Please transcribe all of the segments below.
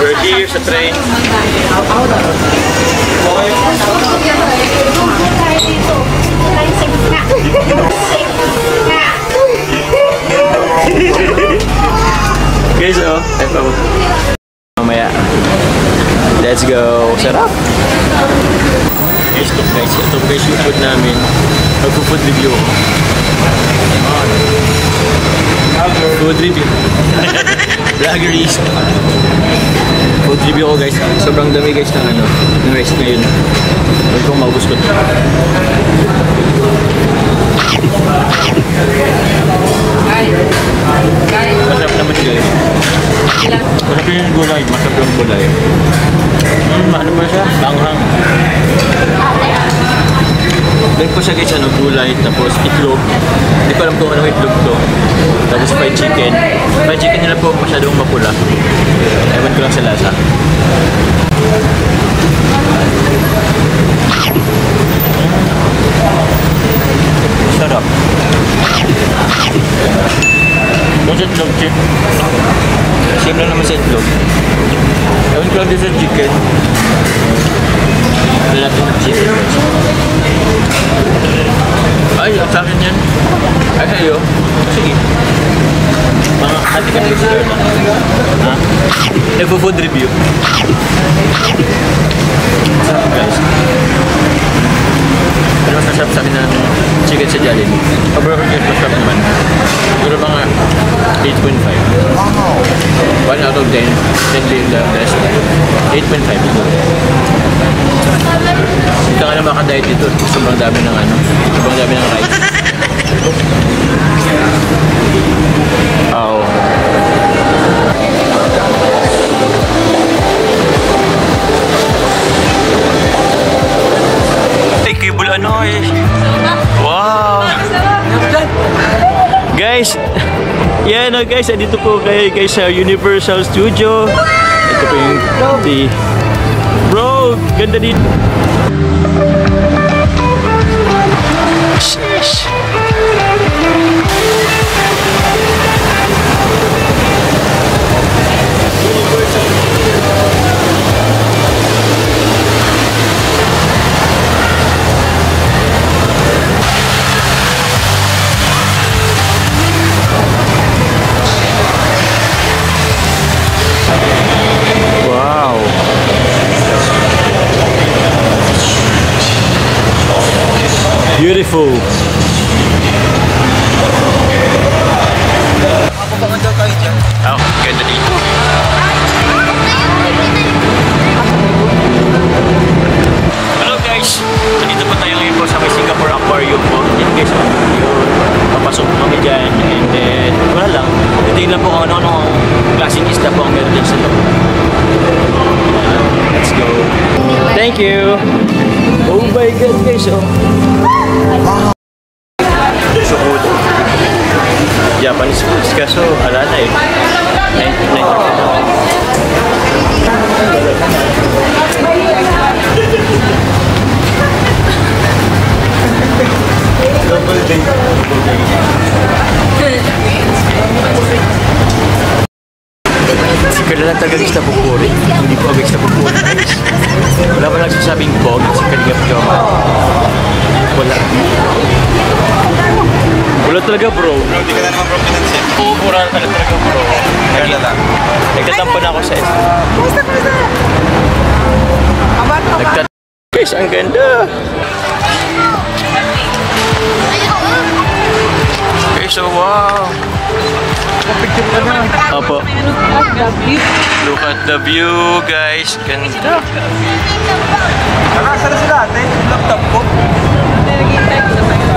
We're here sa train. Guys, oh, ito. Mamaya. Let's go. Sarap. Guys, ito guys yung food namin. Magpo-food review. Food review. Vloggeries. Food review ko guys. Sobrang dami guys ng ano, ng rice ngayon. Huwag kong maubos ko. Masarap naman guys. Masarap yung gulay. Masarap yung gulay. Ano ba siya? Banghang. Meron po siya guys, ano, gulay, tapos itlog. Hindi ko alam kung anong itlog to. Tapos fried chicken. Fried chicken nila po masyadong mapula. Ewan ko lang sa lasa. Sarap. Yung sa itlog, chip. Same lang naman sa itlog. Ewan ko lang din sa chicken. Wala natin ng chicken. Ay, ang sa akin yan. Ay, sa'yo. Sige. Mga hati ka na gusto na. Ha? Nagpo-food review. Sarap guys. Pero mas masarap sa akin ng chicken sa Jollibee. Overall guys, masarap naman. Siguro mga 8.5. 1 out of 10. 10 being the best. 8.5 siguro. Hindi ka nga na makadiet dito. Sobrang dami ng ano. Sobrang dami ng rice. Oh. Ay, kibul ano eh. Wow. Guys. Yan o guys. Dito po kayo guys sa Universal Studio. Ito po yung bro, ganda dito. Sheesh. Beautiful. Oh, ganda dito. Hello guys. Nandito po tayo ngayon po sa may Singapore Aquarium po. Yan guys, papasok po kami dyan. And then, wala lang. Titignan lang po kung ano-ano klaseng isda po ang meron dyan sa loob. Let's go. Thank you. Oh my God guys, oh. So good. Japanese foods kaso ala na eh. 99. Double day. Si Kalala talaga gusto pupuri. Hindi po gusto pupuri guys. Wala pa nagsasabing bog si Kalingap Joman. Wala. Wala talaga bro. Bro, di ka na naman bro pinansin. Pupura talaga bro. Kalala. Nagtatampo na ako sa S. Guys, ang ganda. Okay, so wow. Opo. Look at the view, guys. Ganda. Nakasara sila ate, laptop ko.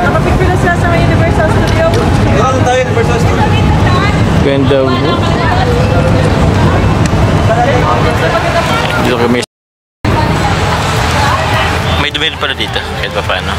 Nakapicture na sila sa Universal Studio. Doon tayo, Universal Studio. Ganda mo. Dito kami. May dumi pala dito. Kahit pa paano.